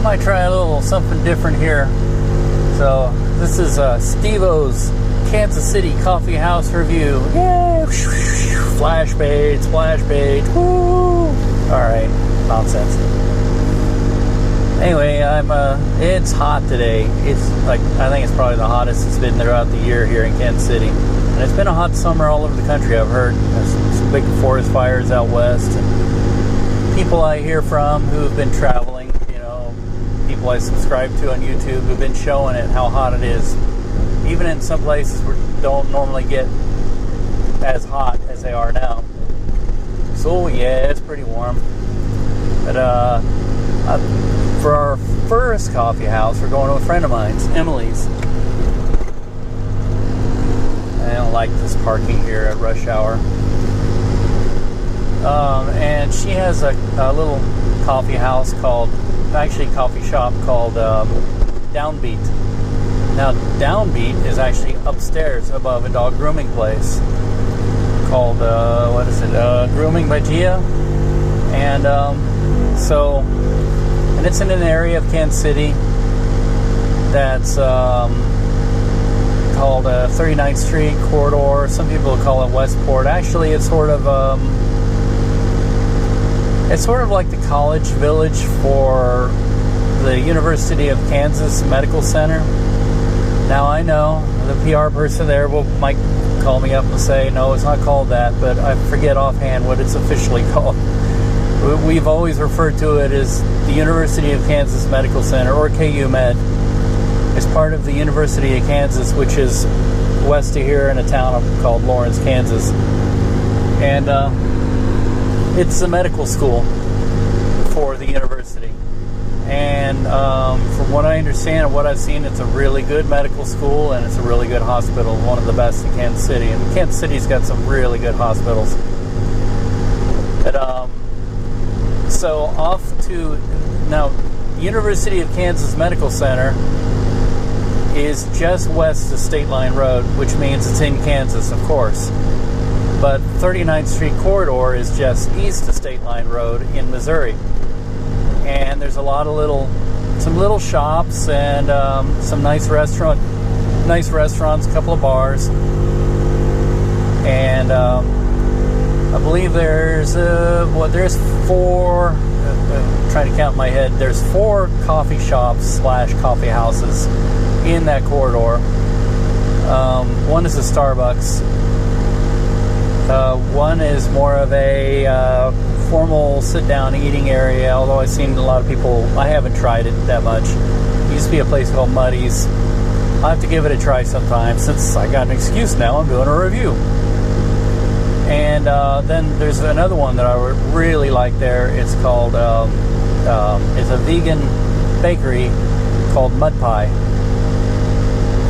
might try a little something different here. So this is Stevo's Kansas City Coffee House review. Yay! Flash bait, splash bait. Woo! Alright, nonsense. Anyway, it's hot today. It's like, I think it's probably the hottest it's been throughout the year here in Kansas City. And it's been a hot summer all over the country, I've heard. There's some big forest fires out west. And people I hear from who have been traveling, you know, people I subscribe to on YouTube who've been showing it how hot it is. Even in some places where don't normally get as hot as they are now. So yeah, it's pretty warm. But for our first coffee house, we're going to a friend of mine's, Emily's. I don't like this parking here at rush hour. And she has a little coffee house coffee shop called Downbeat. Now, Downbeat is actually upstairs above a dog grooming place called, Grooming by Gia. And and it's in an area of Kansas City that's called 39th Street Corridor. Some people call it Westport. Actually, it's sort of like the college village for the University of Kansas Medical Center. Now, I know the PR person there might call me up and say, no, it's not called that, but I forget offhand what it's officially called. We've always referred to it as the University of Kansas Medical Center, or KU Med. It's part of the University of Kansas, which is west of here in a town called Lawrence, Kansas. And it's a medical school for the university. And from what I understand and what I've seen, it's a really good medical school, and it's a really good hospital, one of the best in Kansas City. And Kansas City's got some really good hospitals. But so now, University of Kansas Medical Center is just west of State Line Road, which means it's in Kansas, of course. But 39th Street Corridor is just east of State Line Road in Missouri. And there's a lot of some little shops and some nice restaurants, a couple of bars. And I believe there's four, trying to count in my head, there's 4 coffee shops / coffee houses in that corridor. One is a Starbucks. One is more of a formal sit-down eating area, although I've seen a lot of people, I haven't tried it that much. It used to be a place called Muddy's. I'll have to give it a try sometime. Since I got an excuse now, I'm doing a review. And then there's another one that I would really like there. It's called, it's a vegan bakery called Mud Pie.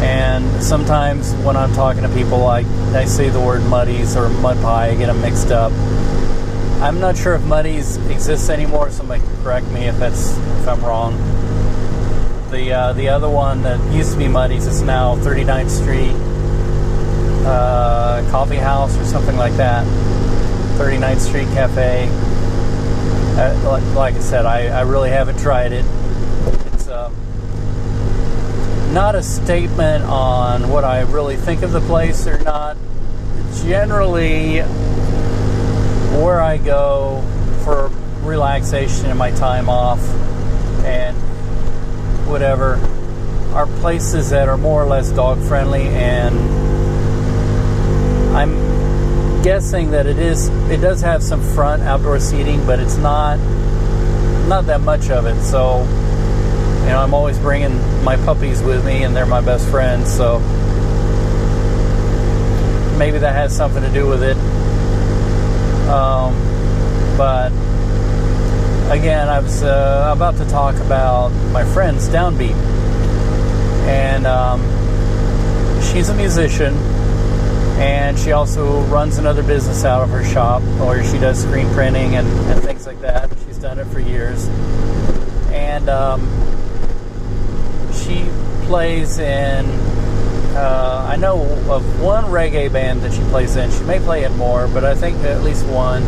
And sometimes when I'm talking to people, I say the word Muddy's or Mud Pie, I get them mixed up. I'm not sure if Muddy's exists anymore. Somebody can correct me if I'm wrong. The other one that used to be Muddy's is now 39th Street Coffee House or something like that. 39th Street Cafe. Like I said, I really haven't tried it. It's not a statement on what I really think of the place or not. Generally, where I go for relaxation and my time off and whatever are places that are more or less dog friendly, and I'm guessing that it does have some front outdoor seating, but it's not that much of it. So, you know, I'm always bringing my puppies with me, and they're my best friends, so maybe that has something to do with it. But again, I was about to talk about my friend's Downbeat, and she's a musician, and she also runs another business out of her shop where she does screen printing and things like that. She's done it for years, and she plays in I know of one reggae band that she plays in. She may play in more, but I think at least one,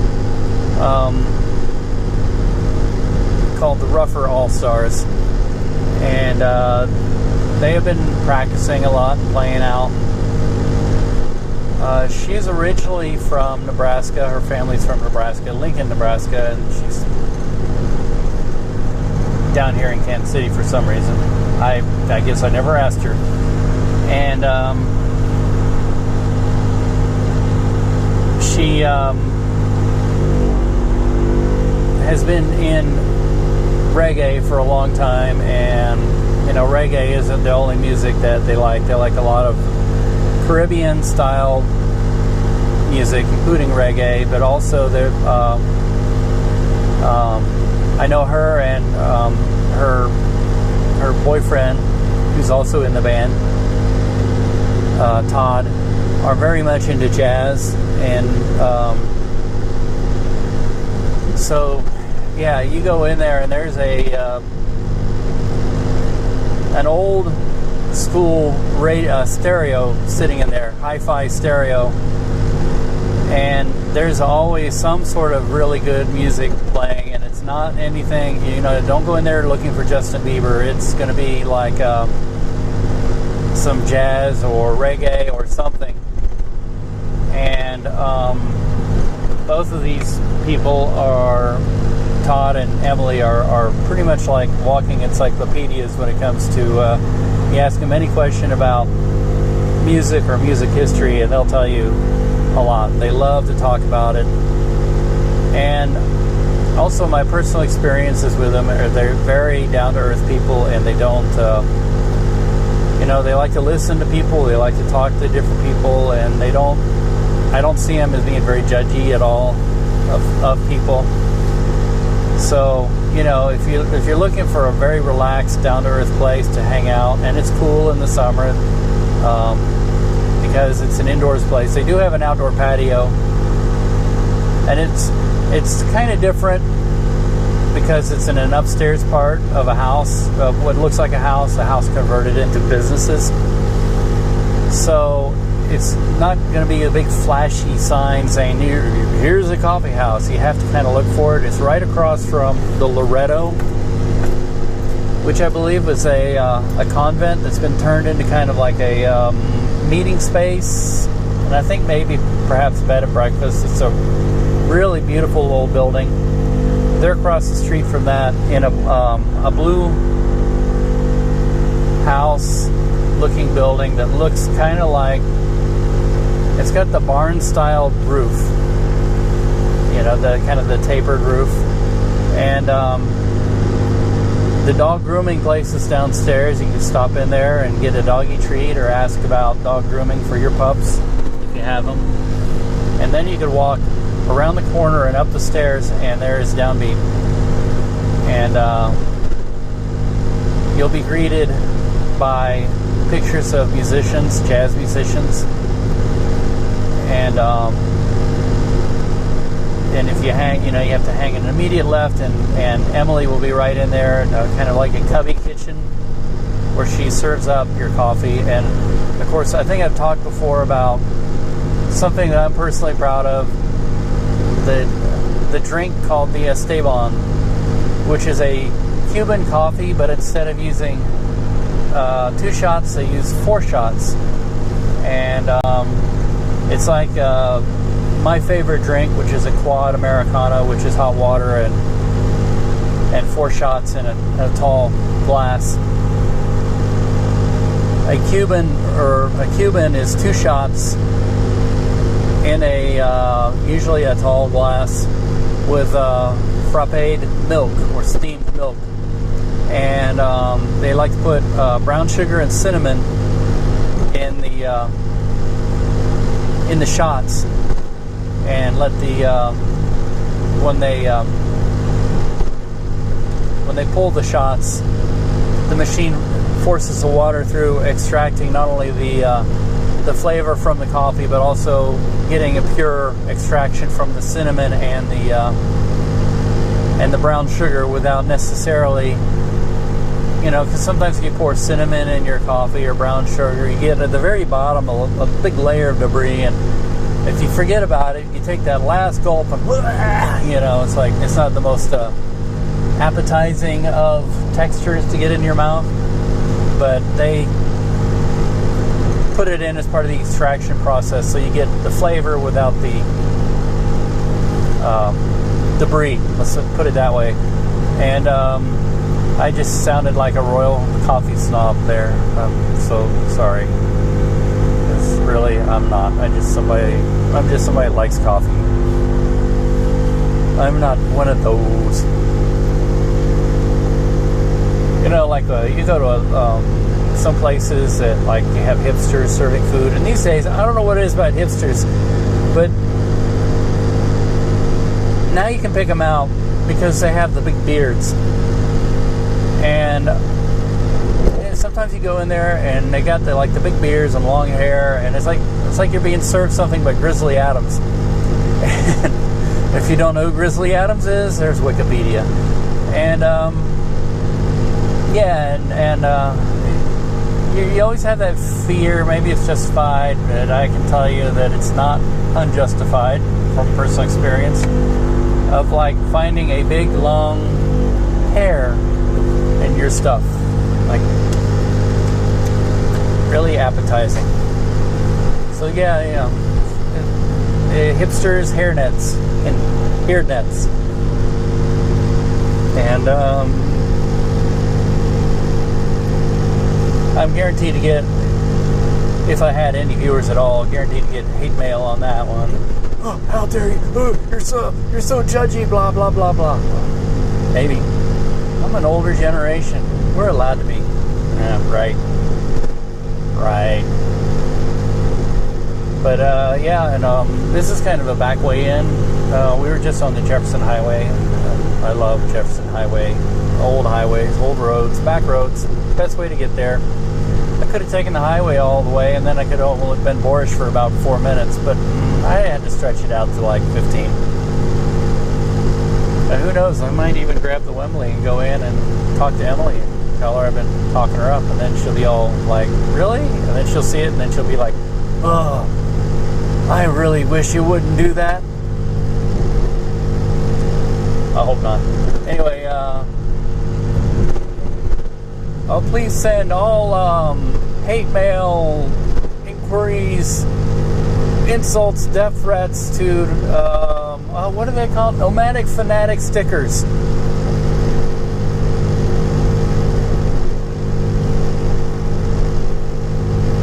called the Rougher All-Stars. and they have been practicing a lot, playing out. She's originally from Nebraska. Her family's from Nebraska, Lincoln, Nebraska, and she's down here in Kansas City for some reason. I guess I never asked her. And she has been in reggae for a long time, and reggae isn't the only music that they like. They like a lot of Caribbean style music, including reggae, but also I know her and her boyfriend, who's also in the band, Todd, are very much into jazz, and so yeah, you go in there and there's an old school radio stereo sitting in there, hi-fi stereo, and there's always some sort of really good music playing, and it's not anything, don't go in there looking for Justin Bieber. It's going to be like some jazz or reggae or something. And both of these people Todd and Emily are pretty much like walking encyclopedias when it comes to you ask them any question about music or music history, and they'll tell you a lot. They love to talk about it. And also my personal experiences with them are they're very down-to-earth people, and they don't they like to listen to people, they like to talk to different people, and I don't see them as being very judgy at all of people. So, if you're looking for a very relaxed, down-to-earth place to hang out, and it's cool in the summer, because it's an indoors place. They do have an outdoor patio, and it's kind of different because it's in an upstairs part of a house, of what looks like a house converted into businesses. So it's not going to be a big flashy sign saying here's a coffee house. You have to kind of look for it. It's right across from the Loretto, which I believe was a convent that's been turned into kind of like a meeting space, and I think maybe perhaps bed and breakfast. It's a really beautiful old building. They're across the street from that in a blue house looking building that looks kind of like it's got the barn style roof, the kind of the tapered roof, and the dog grooming place is downstairs. You can stop in there and get a doggy treat or ask about dog grooming for your pups if you have them. And then you could walk around the corner and up the stairs, and there's Downbeat. And you'll be greeted by pictures of musicians, jazz musicians. And if you hang, you have to hang an immediate left, and Emily will be right in there, kind of like a cubby kitchen where she serves up your coffee. And of course, I think I've talked before about something that I'm personally proud of, the drink called the Stevo, which is a Cuban coffee, but instead of using 2 shots, they use 4 shots. And it's like my favorite drink, which is a quad Americano, which is hot water and 4 shots in a tall glass. A Cuban is 2 shots in usually a tall glass with frappéd milk or steamed milk, and they like to put brown sugar and cinnamon in the shots, and let when they pull the shots, the machine forces the water through, extracting not only the flavor from the coffee, but also getting a pure extraction from the cinnamon and the brown sugar without necessarily, because sometimes you pour cinnamon in your coffee or brown sugar, you get at the very bottom a big layer of debris, and if you forget about it, you take that last gulp and it's like it's not the most appetizing of textures to get in your mouth, but they put it in as part of the extraction process, so you get the flavor without the debris. Let's put it that way. And I just sounded like a royal coffee snob there. I'm so sorry. It's really, I'm not. I'm just somebody that likes coffee. I'm not one of those. You know, like you go to some places that like you have hipsters serving food, and these days I don't know what it is about hipsters, but now you can pick them out because they have the big beards. And sometimes you go in there and they got the big beards and long hair, and it's like you're being served something by Grizzly Adams. And if you don't know who Grizzly Adams is, there's Wikipedia. And you always have that fear. Maybe it's justified, but I can tell you that it's not unjustified from personal experience, of like finding a big long hair in your stuff, like really appetizing. So yeah, hipsters, hair nets and beard nets, and I'm guaranteed to get, if I had any viewers at all, guaranteed to get hate mail on that one. Oh, how dare you! Oh, you're so judgy. Blah blah blah blah. Maybe I'm an older generation. We're allowed to be. Yeah, right. But this is kind of a back way in. We were just on the Jefferson Highway. I love Jefferson Highway. Old highways, old roads, back roads. Best way to get there. I could have taken the highway all the way, and then I could have been Boorish for about 4 minutes, but I had to stretch it out to like 15. And who knows, I might even grab the Wembley and go in and talk to Emily and tell her I've been talking her up, and then she'll be all like, really? And then she'll see it, and then she'll be like, oh, I really wish you wouldn't do that. I hope not. Anyway, please send all hate mail, inquiries, insults, death threats to, what are they called? Nomadic Fanatic stickers.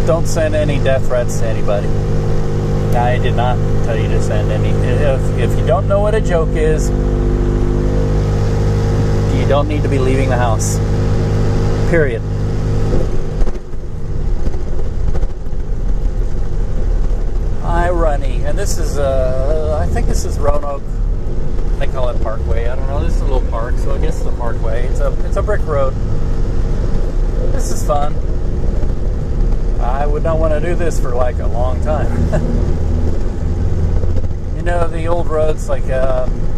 Don't send any death threats to anybody. I did not tell you to send any. If you don't know what a joke is, you don't need to be leaving the house. Period. Irony. And this is, I think this is Roanoke. They call it Parkway. I don't know. This is a little park, so I guess it's a parkway. It's a brick road. This is fun. I would not want to do this for like a long time. You know, the old roads like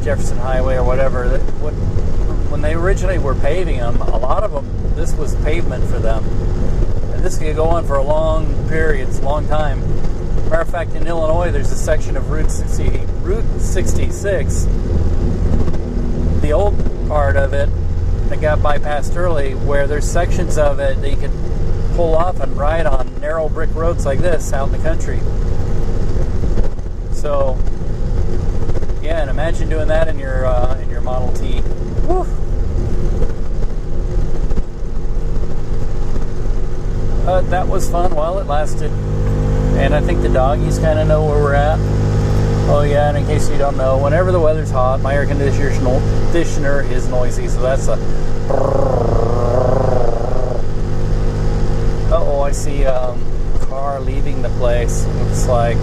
Jefferson Highway or whatever, when they originally were paving them, a lot of them, this was pavement for them. And this could go on for a long periods, long time. Matter of fact, in Illinois, there's a section of Route 66, the old part of it that got bypassed early, where there's sections of it that you could pull off and ride on narrow brick roads like this out in the country. So, yeah, and imagine doing that in your Model T. Woo. That was fun while it lasted. And I think the doggies kind of know where we're at. Oh yeah, and in case you don't know, whenever the weather's hot, my air conditioner is noisy, so that's a... Uh-oh, I see a car leaving the place. Looks like...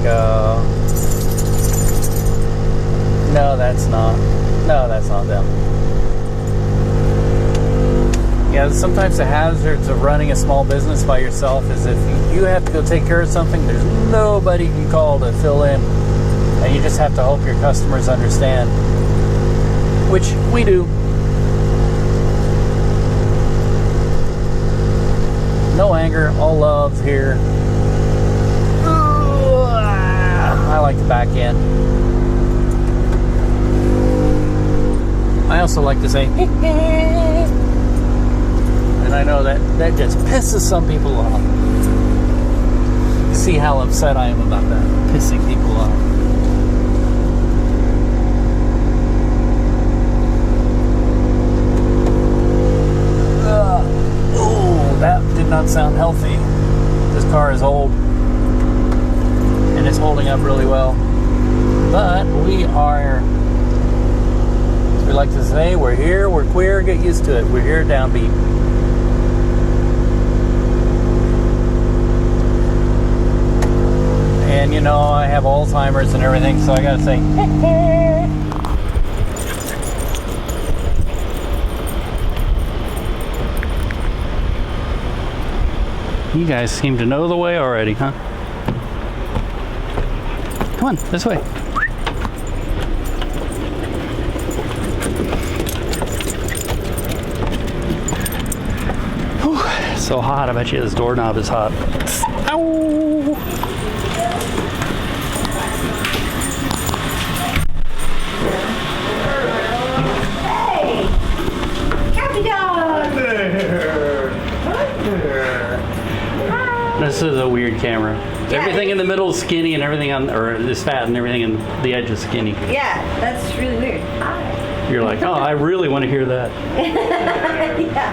No, that's not them. Yeah, sometimes the hazards of running a small business by yourself is if you have to go take care of something, there's nobody you can call to fill in. And you just have to hope your customers understand. Which we do. No anger, all love here. I like to back in. I also like to say, and I know that just pisses some people off. See how upset I am about that, pissing people off. That did not sound healthy. This car is old and it's holding up really well. But we are, as we like to say, we're here, we're queer, get used to it. We're here downbeat. And you know, I have Alzheimer's and everything, so I gotta say, you guys seem to know the way already, huh? Come on, this way. Whew, it's so hot, I bet you this doorknob is hot. Ow! Hey! Happy dog! This is a weird camera. Yeah, Everything in the middle is skinny and everything on, or is fat and everything in the edge is skinny. Yeah, that's really weird. Hi. You're like, oh, I really want to hear that. Yeah.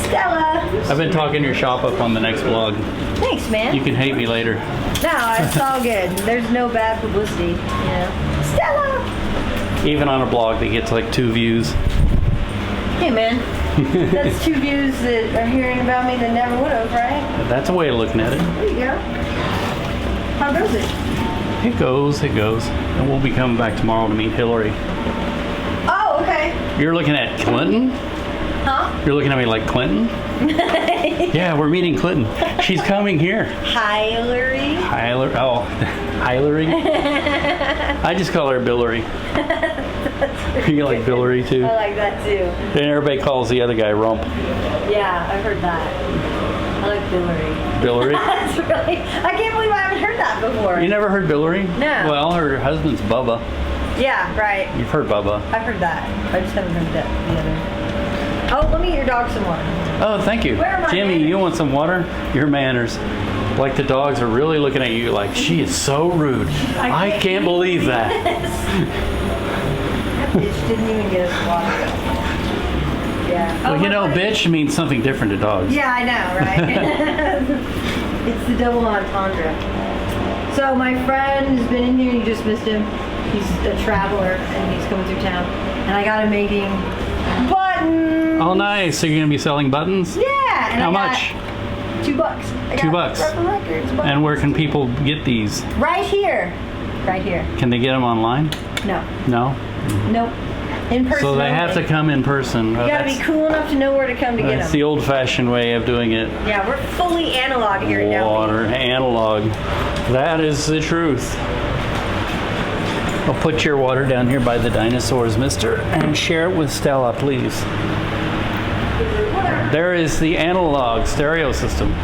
Stella! I've been talking your shop up on the next vlog. Thanks, man. You can hate me later. No, it's all good. There's no bad publicity, you know. Stella! Even on a blog that gets like 2 views. Hey, man. That's 2 views that are hearing about me that never would have, right? That's a way of looking at it. There you go. How goes it? It goes. And we'll be coming back tomorrow to meet Hillary. Oh, okay. You're looking at Clinton? Huh? You're looking at me like Clinton? Yeah, we're meeting Clinton. She's coming here. Hi, Hillary. Oh, Hillary? I just call her Billary. You like Billary too? I like that too. And everybody calls the other guy Rump. Yeah, I've heard that. I like Billary. Billary? That's really, I can't believe I haven't heard that before. You never heard Billary? No. Well, her husband's Bubba. Yeah, right. You've heard Bubba. I've heard that. I just haven't heard that the other. Oh, let me get your dog some water. Oh, thank you. Where are my Jimmy, manners? you want some water? Your manners. Like the dogs are really looking at you like, she is so rude. I can't believe that. That bitch didn't even get us water. Yeah. Well, you know, my buddy- bitch means something different to dogs. Yeah, I know, right? It's the double entendre. So my friend has been in here, you just missed him. He's a traveler and he's coming through town. And I got him making buttons. Oh, nice. So you're going to be selling buttons? Yeah. And How I got much? $2. I got $2. Rubber Records buttons. And where can people get these? Right here. Right here. Can they get them online? No. No? Nope. In person. So they have to only. come in person. You gotta be cool enough to know where to come to get That's them. the old-fashioned way of doing it. Yeah, we're fully analog here in Downbeat. Water, analog. That is the truth. I'll put your water down here by the dinosaurs, mister, and share it with Stella, please. There is the analog stereo system.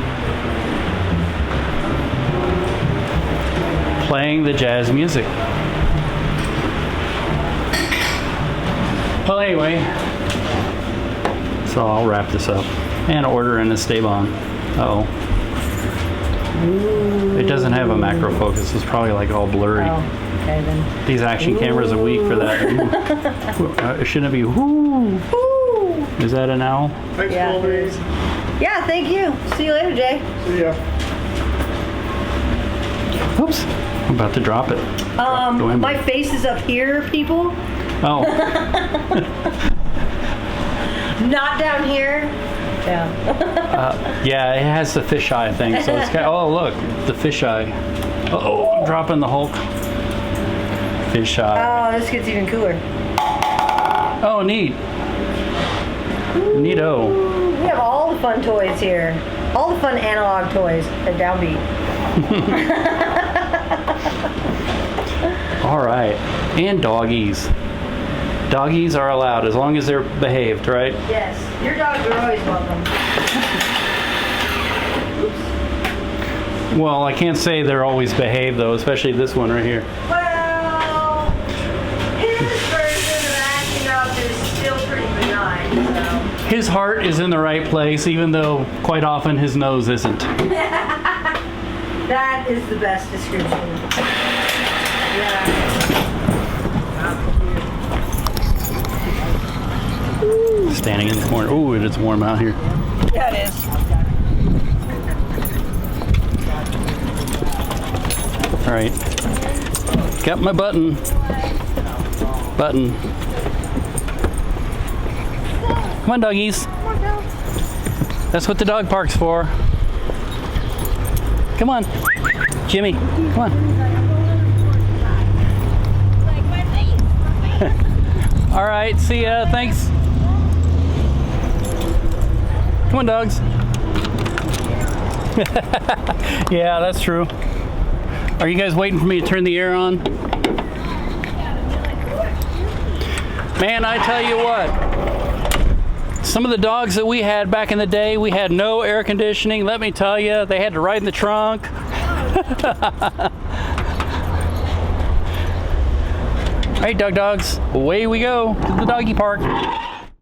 Playing the jazz music. Well, anyway, so I'll wrap this up and order in a Stevo. Uh-oh. It doesn't have a macro focus. It's probably like all blurry. Oh, okay then. These action cameras are weak for that. Shouldn't it be whoo? Woo! Is that an owl? Thanks, Yeah, Goldie. it is. Yeah, thank you. See you later, Jay. See ya. Oops. I'm about to drop it. Drop the window. My face is up here, people. Oh. Not down here. Yeah. Yeah, it has the fisheye thing. So it's got, oh, look, the fisheye. Uh-oh, I'm dropping the Hulk. Fisheye. Oh, this gets even cooler. Oh, neat. Neato. We have all the fun toys here. All the fun analog toys at Downbeat. All right. And doggies. Doggies are allowed as long as they're behaved, right? Yes, your dogs are always welcome. Well, I can't say they're always behaved, though, especially this one right here. Well, his version of acting up His heart is in the right place, even though quite often his nose isn't. That is the best description. Yeah. Standing in the corner. Ooh, it is warm out here. Yeah, it is. All right. Got my button. Come on, doggies. That's what the dog park's for. Come on. Jimmy, come on. All right, see ya. Thanks. Come on, dogs. Yeah, that's true. Are you guys waiting for me to turn the air on? Man, I tell you what. Some of the dogs that we had back in the day, we had no air conditioning. Let me tell you, they had to ride in the trunk. All right, dogs, away we go to the doggy park.